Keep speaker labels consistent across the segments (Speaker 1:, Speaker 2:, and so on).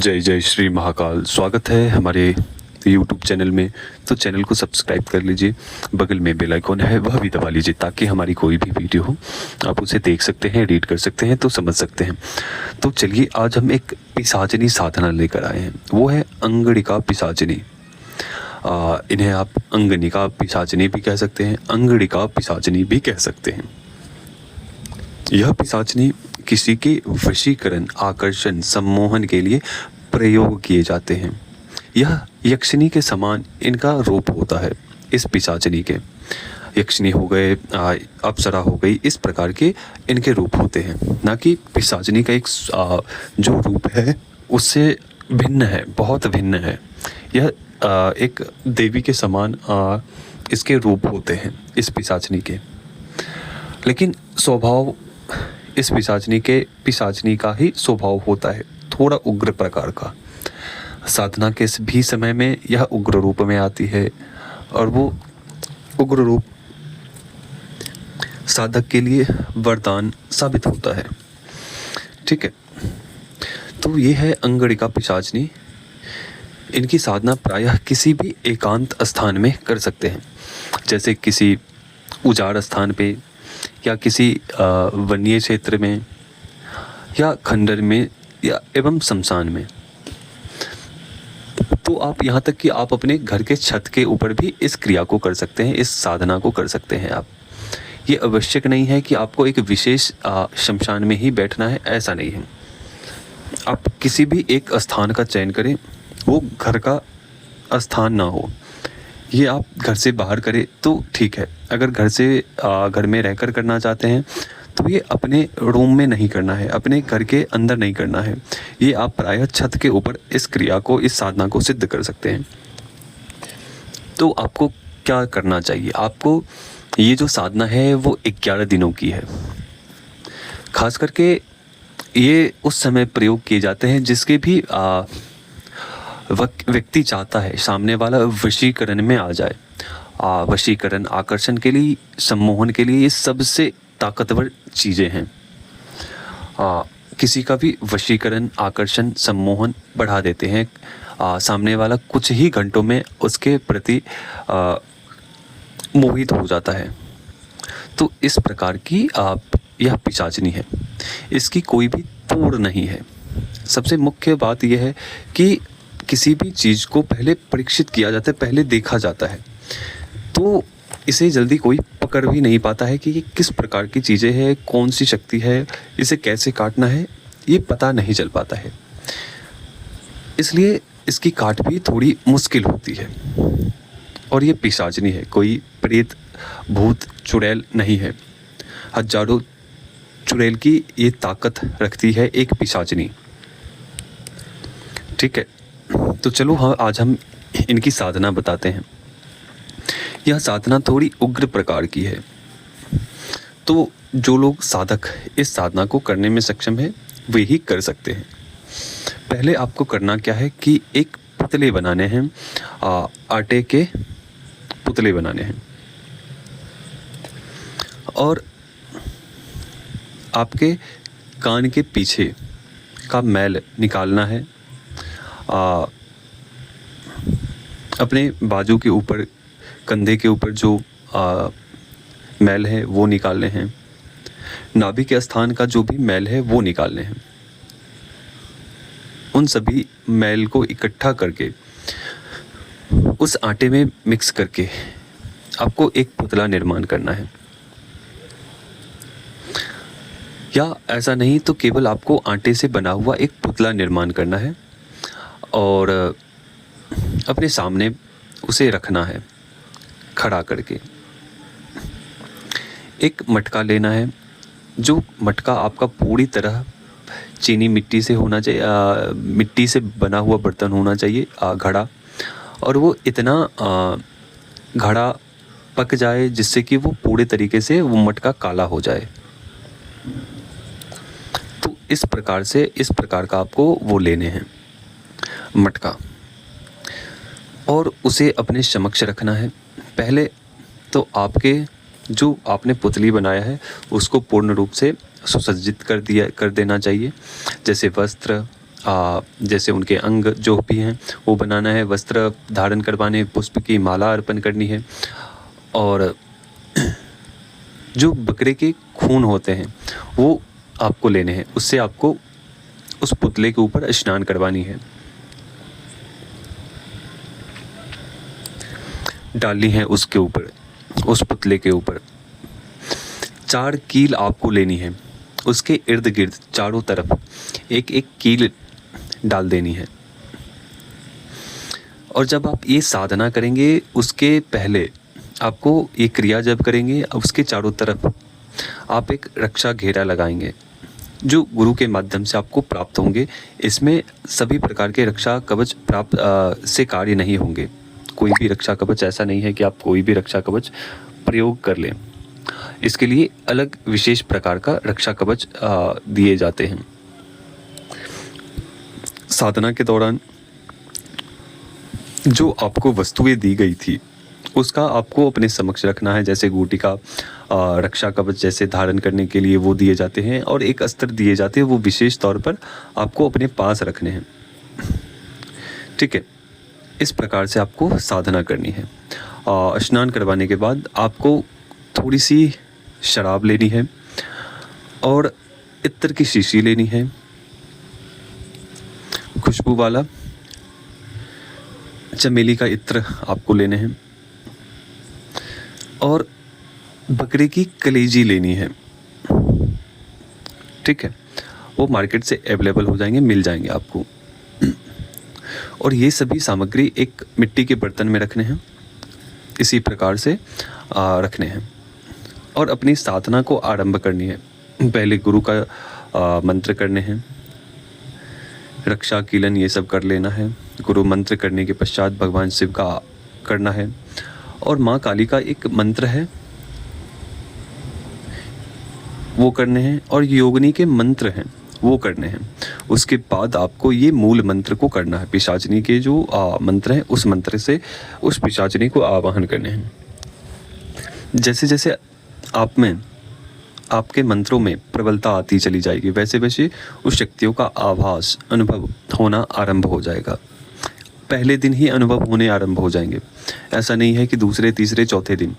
Speaker 1: जय जय श्री महाकाल। स्वागत है हमारे यूट्यूब चैनल में। तो चैनल को सब्सक्राइब कर लीजिए, बगल में बेल आइकॉन है वह भी दबा लीजिए ताकि हमारी कोई भी वीडियो हो आप उसे देख सकते हैं, रीड कर सकते हैं, तो समझ सकते हैं। तो चलिए आज हम एक पिशाचिनी साधना लेकर आए हैं, वो है अंगड़िका पिशाचिनी। इन्हें आप अंगनिका पिशाचिनी भी कह सकते हैं, अंगड़िका पिशाचिनी भी कह सकते हैं। यह पिशाचिनी किसी के वशीकरण, आकर्षण, सम्मोहन के लिए प्रयोग किए जाते हैं। यह यक्षिणी के समान इनका रूप होता है। इस पिशाचिनी के यक्षिणी हो गए, अप्सरा हो गई, इस प्रकार के इनके रूप होते हैं, ना कि पिशाचिनी का एक जो रूप है उससे भिन्न है, बहुत भिन्न है। यह एक देवी के समान इसके रूप होते हैं इस पिशाचिनी के। लेकिन स्वभाव इस पिशाचिनी का ही स्वभाव होता है, थोड़ा उग्र प्रकार का। साधना के भी समय में यह उग्र रूप में आती है और वो उग्र रूप साधक के लिए वरदान साबित होता है। ठीक है, तो ये है अंगड़िका पिशाचिनी। इनकी साधना प्रायः किसी भी एकांत स्थान में कर सकते हैं, जैसे किसी उजाड़ स्थान पे या किसी वन्य क्षेत्र में या खंडर में या एवं शमशान में। तो आप यहाँ तक कि आप अपने घर के छत के ऊपर भी इस क्रिया को कर सकते हैं, इस साधना को कर सकते हैं आप। ये आवश्यक नहीं है कि आपको एक विशेष शमशान में ही बैठना है, ऐसा नहीं है। आप किसी भी एक स्थान का चयन करें, वो घर का स्थान ना हो, ये आप घर से बाहर करें तो ठीक है। अगर घर में रहकर करना चाहते हैं तो ये अपने रूम में नहीं करना है, अपने घर के अंदर नहीं करना है। ये आप प्रायः छत के ऊपर इस क्रिया को, इस साधना को सिद्ध कर सकते हैं। तो आपको क्या करना चाहिए? आपको ये जो साधना है वो 11 दिनों की है। खास करके ये उस समय प्रयोग किए जाते हैं जिसके भी व्यक्ति चाहता है सामने वाला वशीकरण में आ जाए। वशीकरण, आकर्षण के लिए, सम्मोहन के लिए ये सबसे ताकतवर चीज़ें हैं। किसी का भी वशीकरण, आकर्षण, सम्मोहन बढ़ा देते हैं। सामने वाला कुछ ही घंटों में उसके प्रति मोहित हो जाता है। तो इस प्रकार की यह पिशाचिनी है, इसकी कोई भी तोड़ नहीं है। सबसे मुख्य बात यह है कि किसी भी चीज़ को पहले परीक्षित किया जाता है, पहले देखा जाता है, तो इसे जल्दी कोई पकड़ भी नहीं पाता है कि ये किस प्रकार की चीज़ें हैं, कौन सी शक्ति है, इसे कैसे काटना है, ये पता नहीं चल पाता है। इसलिए इसकी काट भी थोड़ी मुश्किल होती है। और ये पिशाचिनी है, कोई प्रेत, भूत, चुड़ैल नहीं है। हजारों चुड़ैल की ये ताकत रखती है एक पिशाचिनी। ठीक है, तो चलो हाँ, आज हम इनकी साधना बताते हैं। यह साधना थोड़ी उग्र प्रकार की है, तो जो लोग साधक इस साधना को करने में सक्षम है वे ही कर सकते हैं। पहले आपको करना क्या है कि एक पुतले बनाने हैं, आटे के पुतले बनाने हैं, और आपके कान के पीछे का मैल निकालना है। अपने बाजू के ऊपर, कंधे के ऊपर जो मैल है वो निकालने हैं। नाभि के स्थान का जो भी मैल है वो निकालने हैं। उन सभी मैल को इकट्ठा करके उस आटे में मिक्स करके आपको एक पुतला निर्माण करना है। या ऐसा नहीं तो केवल आपको आटे से बना हुआ एक पुतला निर्माण करना है और अपने सामने उसे रखना है खड़ा करके। एक मटका लेना है, जो मटका आपका पूरी तरह चीनी मिट्टी से होना चाहिए, मिट्टी से बना हुआ बर्तन होना चाहिए, घड़ा। और वो इतना घड़ा पक जाए जिससे कि वो पूरे तरीके से वो मटका काला हो जाए। तो इस प्रकार का आपको वो लेने हैं मटका, और उसे अपने समक्ष रखना है। पहले तो आपके जो आपने पुतली बनाया है उसको पूर्ण रूप से सुसज्जित कर देना चाहिए, जैसे वस्त्र, जैसे उनके अंग जो भी हैं वो बनाना है, वस्त्र धारण करवाने, पुष्प की माला अर्पण करनी है। और जो बकरे के खून होते हैं वो आपको लेने हैं, उससे आपको उस पुतले के ऊपर स्नान करवानी है, डालनी है उसके ऊपर, उस पुतले के ऊपर। 4 कील आपको लेनी है, उसके इर्द गिर्द चारों तरफ एक एक कील डाल देनी है। और जब आप ये साधना करेंगे उसके पहले आपको ये क्रिया जब करेंगे, उसके चारों तरफ आप एक रक्षा घेरा लगाएंगे जो गुरु के माध्यम से आपको प्राप्त होंगे। इसमें सभी प्रकार के रक्षा कवच प्राप्त से कार्य नहीं होंगे। कोई भी रक्षा कवच ऐसा नहीं है कि आप कोई भी रक्षा कवच प्रयोग कर लें। इसके लिए अलग विशेष प्रकार का रक्षा कवच दिए जाते हैं। साधना के दौरान जो आपको वस्तुएं दी गई थी उसका आपको अपने समक्ष रखना है। जैसे गुटिका, रक्षा कवच जैसे धारण करने के लिए वो दिए जाते हैं, और एक अस्त्र दिए जाते हैं, वो विशेष तौर पर आपको अपने पास रखने हैं। ठीक है, इस प्रकार से आपको साधना करनी है। स्नान करवाने के बाद आपको थोड़ी सी शराब लेनी है और इत्र की शीशी लेनी है, खुशबू वाला चमेली का इत्र आपको लेने हैं, और बकरे की कलेजी लेनी है। ठीक है, वो मार्केट से अवेलेबल हो जाएंगे, मिल जाएंगे आपको। और ये सभी सामग्री एक मिट्टी के बर्तन में रखने हैं, इसी प्रकार से रखने हैं, और अपनी साधना को आरंभ करनी है। पहले गुरु का मंत्र करने हैं, रक्षा कीलन ये सब कर लेना है। गुरु मंत्र करने के पश्चात भगवान शिव का करना है, और माँ काली का एक मंत्र है वो करने हैं, और योगिनी के मंत्र हैं वो करने हैं। उसके बाद आपको ये मूल मंत्र को करना है। पिशाचिनी के जो मंत्र हैं उस मंत्र से उस पिशाचिनी को आवाहन करने हैं। जैसे जैसे आप में आपके मंत्रों में प्रबलता आती चली जाएगी, वैसे वैसे उस शक्तियों का आभास अनुभव होना आरंभ हो जाएगा। पहले दिन ही अनुभव होने आरंभ हो जाएंगे। ऐसा नहीं है कि दूसरे, तीसरे, चौथे दिन।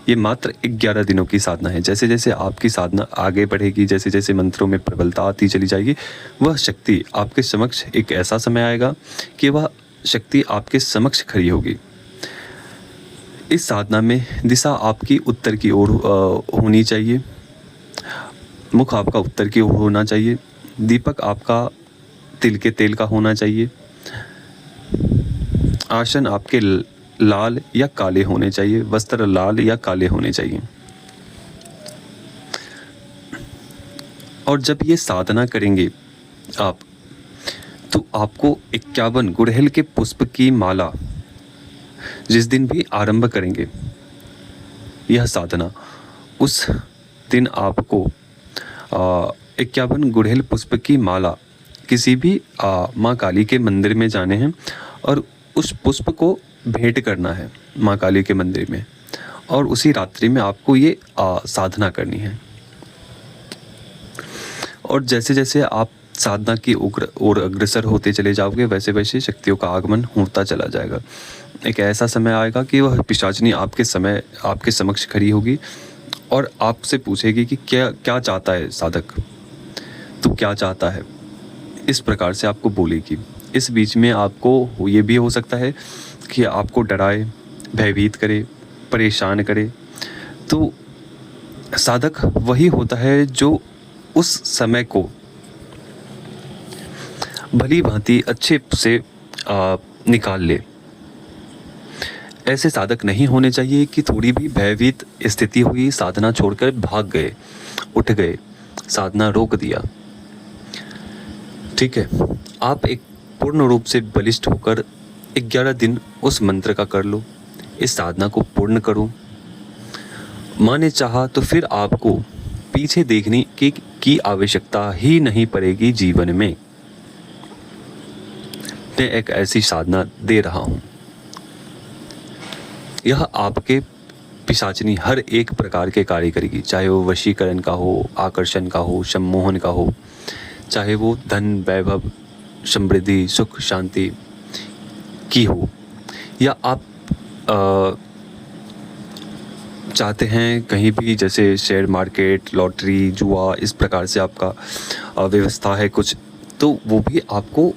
Speaker 1: ये मात्र 11 दिनों की साधना है। जैसे जैसे आपकी साधना आगे बढ़ेगी, जैसे जैसे मंत्रों में प्रबलता आती चली जाएगी, वह शक्ति आपके समक्ष एक ऐसा समय आएगा कि वह शक्ति आपके समक्ष खड़ी होगी। इस साधना में दिशा आपकी उत्तर की ओर होनी चाहिए, मुख आपका उत्तर की ओर होना चाहिए, दीपक आपका तिल के तेल का होना चाहिए, आसन आपके लाल या काले होने चाहिए, वस्त्र लाल या काले होने चाहिए। और जब ये साधना करेंगे आप, तो आपको 51 गुड़हल के पुष्प की माला जिस दिन भी आरंभ करेंगे यह साधना, उस दिन आपको 51 गुड़हल पुष्प की माला किसी भी माँ काली के मंदिर में जाने हैं, और उस पुष्प को भेंट करना है माँ काली के मंदिर में, और उसी रात्रि में आपको ये साधना करनी है। और जैसे जैसे आप साधना की ओर अग्रसर होते चले जाओगे, वैसे वैसे शक्तियों का आगमन होता चला जाएगा। एक ऐसा समय आएगा कि वह पिशाचिनी आपके समक्ष खड़ी होगी और आपसे पूछेगी कि क्या क्या चाहता है साधक, तू क्या चाहता है, इस प्रकार से आपको बोलेगी। इस बीच में आपको ये भी हो सकता है कि आपको डराए, भयभीत करे, परेशान करे। तो साधक वही होता है जो उस समय को भली भांति अच्छे से निकाल ले। ऐसे साधक नहीं होने चाहिए कि थोड़ी भी भयभीत स्थिति हुई, साधना छोड़कर भाग गए, उठ गए, साधना रोक दिया। ठीक है, आप एक पूर्ण रूप से बलिष्ठ होकर 11 दिन उस मंत्र का कर लो, इस साधना को पूर्ण करो। माँ ने चाहा तो फिर आपको पीछे देखने की आवश्यकता ही नहीं पड़ेगी जीवन में। मैं एक ऐसी साधना दे रहा हूँ, यह आपके पिशाचिनी हर एक प्रकार के कार्य करेगी, चाहे वो वशीकरण का हो, आकर्षण का हो, सम्मोहन का हो, चाहे वो धन, वैभव, समृद्धि, सुख, शांति की हो, या आप चाहते हैं कहीं भी जैसे शेयर मार्केट, लॉटरी, जुआ, इस प्रकार से आपका व्यवस्था है कुछ, तो वो भी आपको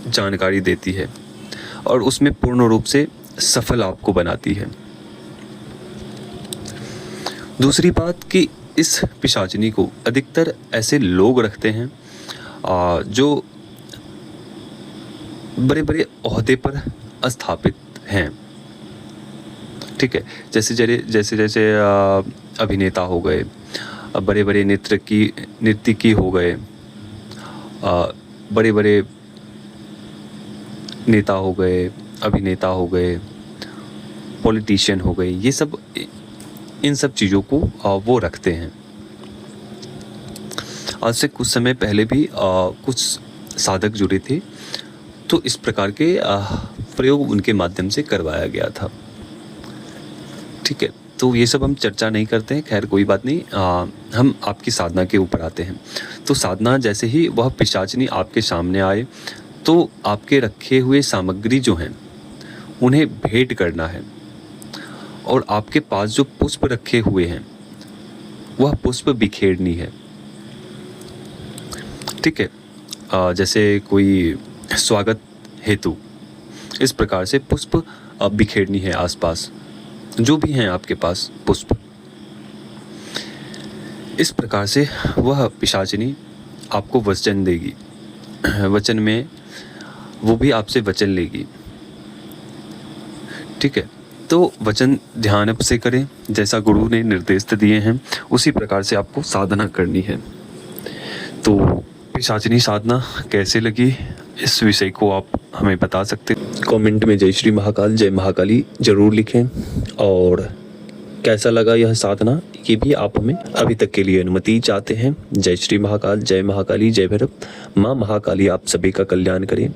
Speaker 1: जानकारी देती है और उसमें पूर्ण रूप से सफल आपको बनाती है। दूसरी बात कि इस पिशाचिनी को अधिकतर ऐसे लोग रखते हैं जो बड़े बड़े ओहदे पर स्थापित हैं, ठीक है। जैसे जैसे अभिनेता हो गए, बड़े बड़े नर्तकी हो गए, बड़े बड़े नेता हो गए, अभिनेता हो गए, पॉलिटिशियन हो गए, ये सब इन सब चीज़ों को वो रखते हैं। आज से कुछ समय पहले भी कुछ साधक जुड़े थे, तो इस प्रकार के प्रयोग उनके माध्यम से करवाया गया था, ठीक है। तो ये सब हम चर्चा नहीं करते हैं, खैर कोई बात नहीं। हम आपकी साधना के ऊपर आते हैं। तो साधना जैसे ही वह पिशाचिनी आपके सामने आए, तो आपके रखे हुए सामग्री जो हैं उन्हें भेंट करना है, और आपके पास जो पुष्प रखे हुए हैं वह पुष्प बिखेरनी है, ठीक है। जैसे कोई स्वागत हेतु इस प्रकार से पुष्प बिखेरनी है आसपास, जो भी हैं आपके पास पुष्प। इस प्रकार से वह पिशाचिनी आपको वचन देगी, वचन में वो भी आपसे वचन लेगी, ठीक है। तो वचन ध्यान से करें, जैसा गुरु ने निर्देश दिए हैं उसी प्रकार से आपको साधना करनी है। तो पिशाचिनी साधना कैसे लगी, इस विषय को आप हमें बता सकते हैं। कमेंट में जय श्री महाकाल, जय महाकाली जरूर लिखें, और कैसा लगा यह साधना ये भी आप हमें अभी तक के लिए अनुमति चाहते हैं। जय श्री महाकाल, जय महाकाली, जय भैरव। माँ महाकाली आप सभी का कल्याण करें।